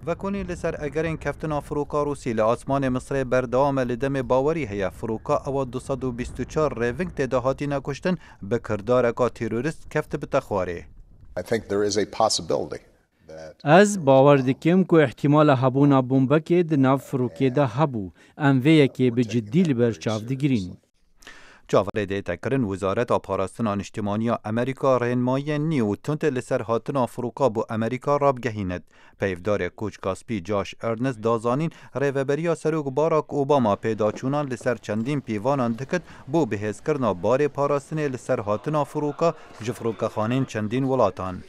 و کنی لسر اگرین کفتنا فروکا روسی لآسمان مصر بردوام لدم باوری هیا فروکا او 224 ریونگ تداهاتی نکشتن به کردارکا تیروریست کفت بتخواره. از باور دکم که احتمال هبونا بمبکه دناف فروکه ده هبو ام ویه که به جدی لبر چاو دگرین. جاوره دیتا کرن وزارت پاراستن اجتماعی امریکا رهنمایی نیو تونت لسر هاتن فروکا بو امریکا راب گهیند. پیفدار کوچ کاسپی جاش ارنست دازانین ریوبریا سروک باراک اوباما پیدا چونان لسر چندین پیوانان دکت بو بهز کرنا بار پاراستن لسر هاتن فروکا جفروکا خانین چندین ولاتان.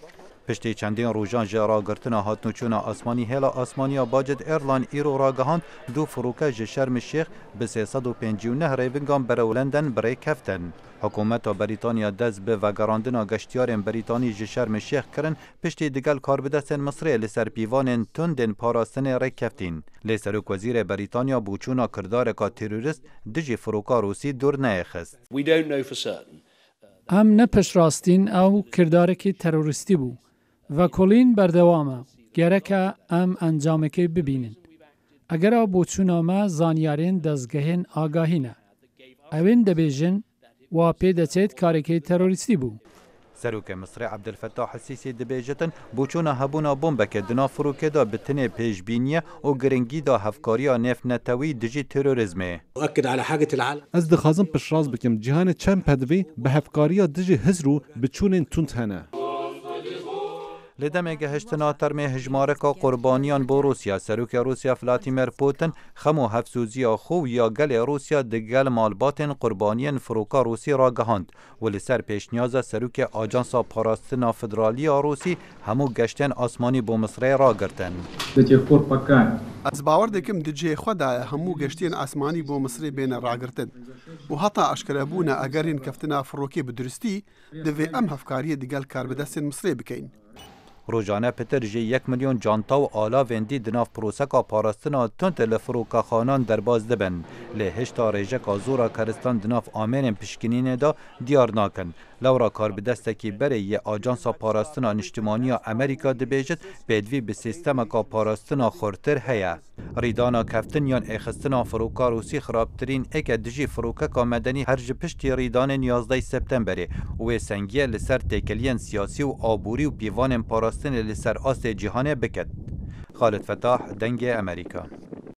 پشتی چندین روزان جرا گرتنا هاتنوچونا آسمانی هلا آسمانیا باجت ایرلاین ایرو راگهاند دو فروکا شرم الشیخ به 359 ریونگان برولندن برای کفتن. حکومت بریتانیا دست به وگراندنا گشتیارن بریتانی شرم الشیخ کرن پشتی دگل کاربدستن مصری لسر پیوانن تندن پاراستن ری کفتین. لسروک وزیر بریتانیا بوچونا کردارکا تروریست دجی فروکا روسی دور نیخست. ام نپش راستین او کردارکی تروریستی بو. و کلین بردوامه گرکه ام انجامکی ببینن. اگر بوچونامه زانیارین دزگهین آگاهینه. اوین دبیجن و پیدچید کارکی تروریستی بو. سروک مصر عبدالفتاح السیسی دبیجتن بوچونا هبونا بومبک دنا فروکه دا بتنه پیشبینیه و گرنگی دا هفکاریا نف نتوی دجی تروریزمه. أؤكد على حاجة العالم. از دخازم پشراز بکم جهان چند پدوی به هفکاریا دجی هزرو بچونن تونت هنه. لدم گهشتنا ترمه هجمارکا قربانیان بو روسیا سروک روسیا ولادیمیر پوتین خمو هفسوزیا خو یا گل روسیا دگل مالباتن قربانیان فروکا روسی را گهاند ولی سر پیشنیاز سروک آجانسا پاراستنا فدرالی روسی همو گشتن آسمانی بو مصر را گرتن. از باور دکم دجی خدا همو گشتین آسمانی بو مصر بین را گرتن و حتی اشکرابونا اگرین کفتنا فروکی بدرستی دوی ام هفکاری دگل کاربدستن مصر بکین. روزانه پتر جی 1 میلیون جانتا و آلا وندی دناف پروسکا پاراستنا تونت لفروکا خانان درباز دبن لهشتا ریجکا زورا کرستان دناف آمین پشکنین دا دیار ناکن لورا کار بدستکی بره یه آجانسا پاراستنا اجتماعی امریکا دبیجت بدوی به سیستمکا پاراستنا خورتر هیا ریدانا کفتن یان اخستنا فروکا روسی خرابترین اک دجی فروکا مدنی هرج پشتی ریدان 11 سپتامبر و سنگیه لسر تکلین سیاسی و آبوری و پیوان پاراستن لسر آست جهان بکد. خالد فتاح دنگ امریکا.